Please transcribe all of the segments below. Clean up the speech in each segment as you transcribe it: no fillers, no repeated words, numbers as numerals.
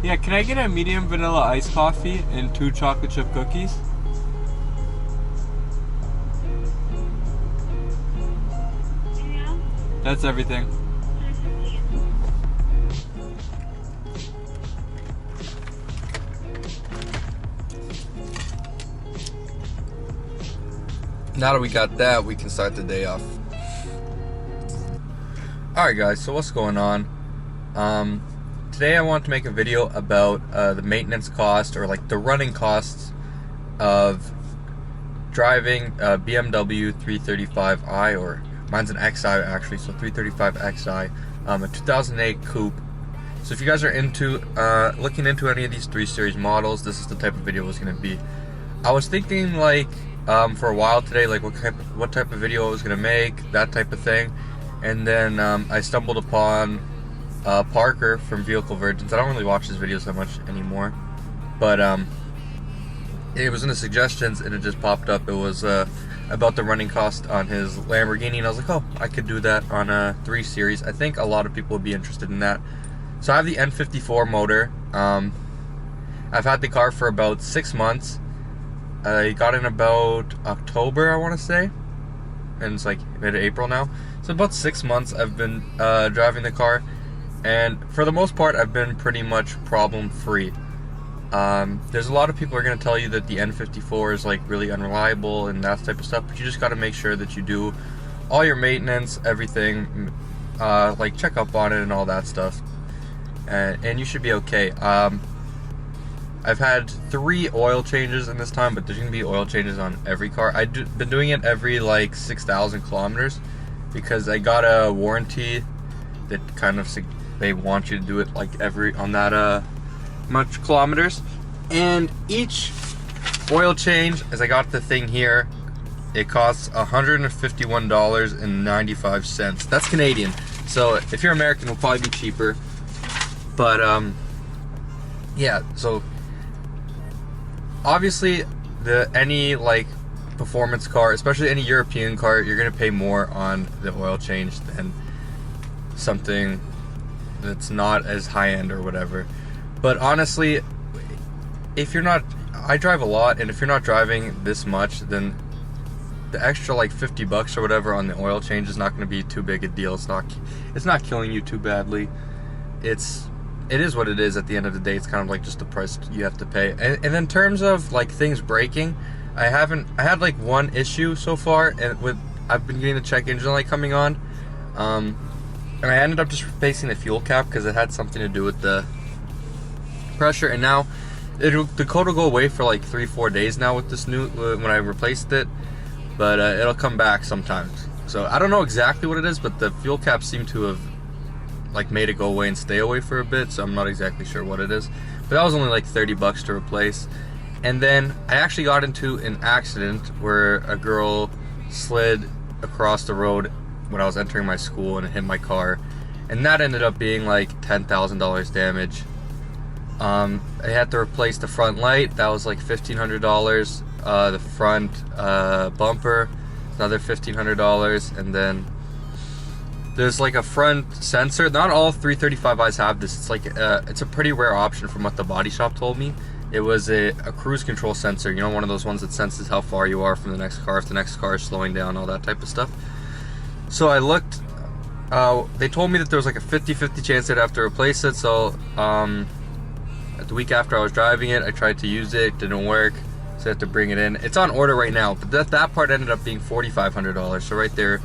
Yeah, can I get a medium vanilla iced coffee and 2 chocolate chip cookies? Yeah. That's everything. Now that we got that, we can start the day off. Alright guys, so what's going on? Today I want to make a video about the maintenance cost, or like the running costs of driving a BMW 335i, or mine's an XI actually, so 335xi, a 2008 coupe. So if you guys are into looking into any of these 3 Series models, this is the type of video it was going to be. I was thinking like for a while today, like what type of video I was going to make, that type of thing. And then I stumbled upon Parker from Vehicle Virgins. I don't really watch his videos that much anymore, but it was in the suggestions and it just popped up. It was about the running cost on his Lamborghini, and I was like, oh, I could do that on a 3 Series. I think a lot of people would be interested in that. So I have the N54 motor. I've had the car for about 6 months. I got in about October, I want to say, and it's like mid-April now. So about 6 months I've been driving the car, and for the most part I've been pretty much problem-free. There's a lot of people who are going to tell you that the N54 is like really unreliable and that type of stuff, but you just got to make sure that you do all your maintenance, everything, like check up on it and all that stuff, and you should be okay. I've had 3 oil changes in this time, but there's going to be oil changes on every car. I've been doing it every like 6,000 kilometers because I got a warranty that kind of, they want you to do it like on that much kilometers. And each oil change, as I got the thing here, it costs $151.95. That's Canadian. So if you're American, it'll probably be cheaper. But yeah, so obviously any like performance car, especially any European car, you're gonna pay more on the oil change than something that's not as high end or whatever. But honestly, if you're not, I drive a lot, and if you're not driving this much, then the extra like 50 bucks or whatever on the oil change is not going to be too big a deal. It's not killing you too badly. It is what it is at the end of the day. It's kind of like just the price you have to pay. And in terms of like things breaking, I had like 1 issue so far, and I've been getting the check engine light coming on, and I ended up just replacing the fuel cap because it had something to do with the pressure. And now the code will go away for like 3-4 days now with this new when I replaced it, but it'll come back sometimes. So I don't know exactly what it is, but the fuel cap seemed to have like made it go away and stay away for a bit, so I'm not exactly sure what it is. But that was only like 30 bucks to replace. And then I actually got into an accident where a girl slid across the road when I was entering my school and hit my car, and that ended up being like $10,000 damage. I had to replace the front light. That was like $1,500. The front bumper, another $1,500, and then there's like a front sensor. Not all 335i's have this. It's like it's a pretty rare option from what the body shop told me. It was a cruise control sensor, you know, one of those ones that senses how far you are from the next car, if the next car is slowing down, all that type of stuff. So I looked, they told me that there was like a 50-50 chance I'd have to replace it. So the week after I was driving it, I tried to use it, didn't work, so I had to bring it in. It's on order right now, but that part ended up being $4,500. So right there,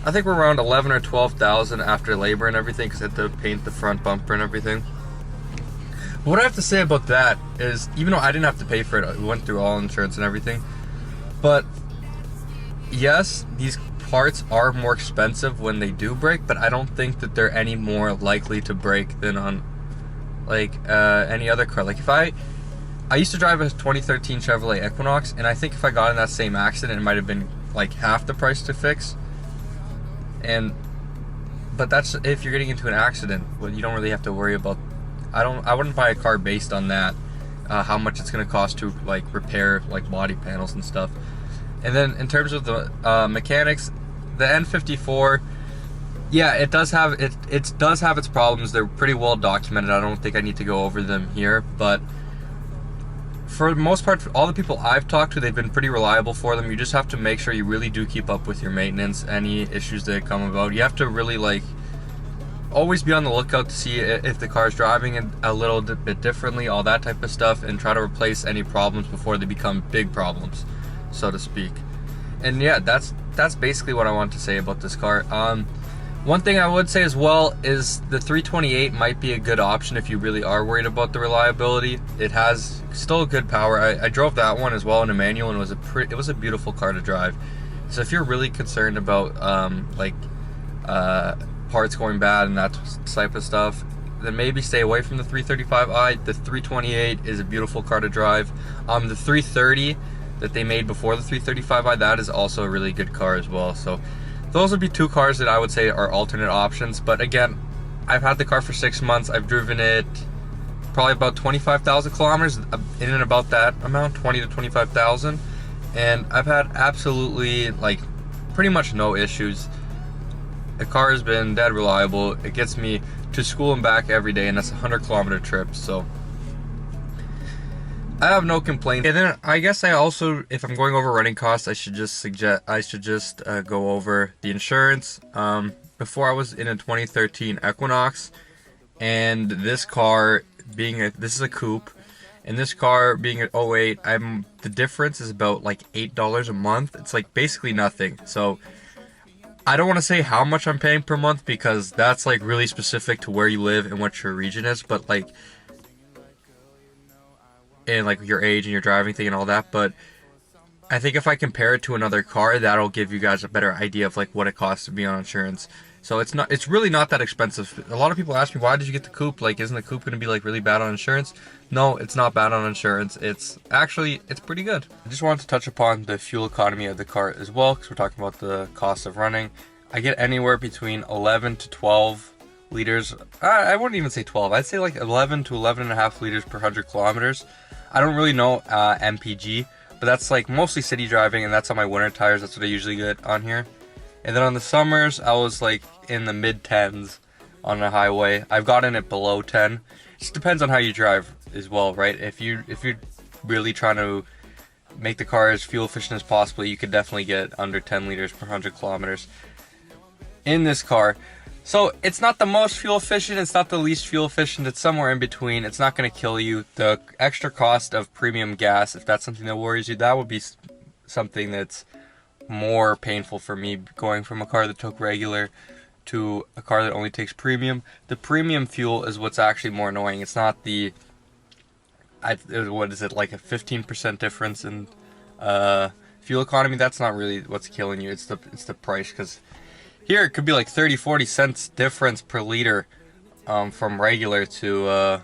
I think we're around 11 or 12,000 after labor and everything, because I had to paint the front bumper and everything. But what I have to say about that is, even though I didn't have to pay for it, we went through all insurance and everything, but yes, these parts are more expensive when they do break, but I don't think that they're any more likely to break than on like any other car. Like if I used to drive a 2013 Chevrolet Equinox, and I think if I got in that same accident, it might have been like half the price to fix. But that's if you're getting into an accident. Well, you don't really have to worry about. I wouldn't buy a car based on that, how much it's going to cost to like repair like body panels and stuff. And then in terms of the mechanics, the N54, yeah, it does have it does have its problems. They're pretty well documented. I don't think I need to go over them here, but for the most part, all the people I've talked to, they've been pretty reliable for them. You just have to make sure you really do keep up with your maintenance, any issues that come about. You have to really like always be on the lookout to see if the car's driving a little bit differently, all that type of stuff, and try to replace any problems before they become big problems, so to speak. And yeah, that's basically what I want to say about this car. One thing I would say as well is the 328 might be a good option if you really are worried about the reliability. It has still good power. I drove that one as well in a manual, and it was a beautiful car to drive. So if you're really concerned about parts going bad and that type of stuff, then maybe stay away from the 335i. The 328 is a beautiful car to drive. The 330 that they made before the 335i, that is also a really good car as well. So those would be two cars that I would say are alternate options. But again, I've had the car for 6 months. I've driven it probably about 25,000 kilometers, in and about that amount, 20 to 25,000. And I've had absolutely like pretty much no issues. The car has been dead reliable. It gets me to school and back every day, and that's a 100-kilometer trip. So I have no complaints. And then I guess I also, if I'm going over running costs, I should just go over the insurance. Before I was in a 2013 Equinox, and this car being this is a coupe, and this car being an '08, the difference is about like $8 a month. It's like basically nothing. So I don't want to say how much I'm paying per month, because that's like really specific to where you live and what your region is, but like, and like your age and your driving thing and all that. But I think if I compare it to another car, that'll give you guys a better idea of like what it costs to be on insurance. So it's really not that expensive. A lot of people ask me, why did you get the coupe? Like, isn't the coupe going to be like really bad on insurance? No, it's not bad on insurance. It's pretty good. I just wanted to touch upon the fuel economy of the car as well, because we're talking about the cost of running. I get anywhere between 11 to 12 liters. I wouldn't even say 12. I'd say like 11 to 11.5 liters per 100 kilometers. I don't really know MPG, but that's like mostly city driving, and that's on my winter tires. That's what I usually get on here. And then on the summers, I was like in the mid-10s on the highway. I've gotten it below 10. It just depends on how you drive as well, right? If you're really trying to make the car as fuel efficient as possible, you could definitely get under 10 liters per 100 kilometers in this car. So it's not the most fuel efficient, it's not the least fuel efficient, it's somewhere in between. It's not going to kill you. The extra cost of premium gas, if that's something that worries you, that would be something that's more painful for me, going from a car that took regular to a car that only takes premium. The premium fuel is what's actually more annoying. It's not the, what is it, like a 15% difference in fuel economy. That's not really what's killing you. It's the price, because here it could be like 30-40 cents difference per liter from regular to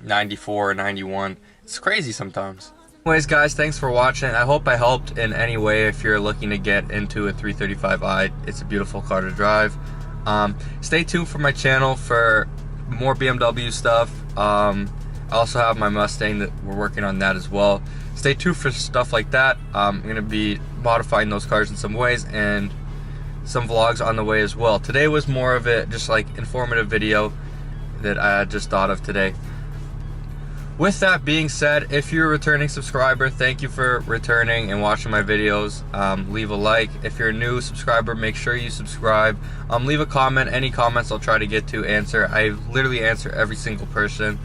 94 or 91. It's crazy sometimes. Anyways guys, thanks for watching. I hope I helped in any way if you're looking to get into a 335i. It's a beautiful car to drive. Stay tuned for my channel for more BMW stuff. I also have my Mustang that we're working on that as well. Stay tuned for stuff like that. I'm going to be modifying those cars in some ways, and some vlogs on the way as well. Today was more of a just like informative video that I just thought of today. With that being said, if you're a returning subscriber, thank you for returning and watching my videos. Leave a like. If you're a new subscriber, make sure you subscribe. Leave a comment. Any comments I'll try to get to, answer. I literally answer every single person.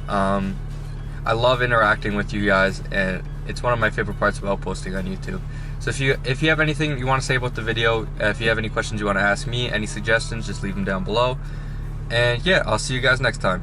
I love interacting with you guys, and it's one of my favorite parts about posting on YouTube. So if you have anything you want to say about the video, if you have any questions you want to ask me, any suggestions, just leave them down below. And yeah, I'll see you guys next time.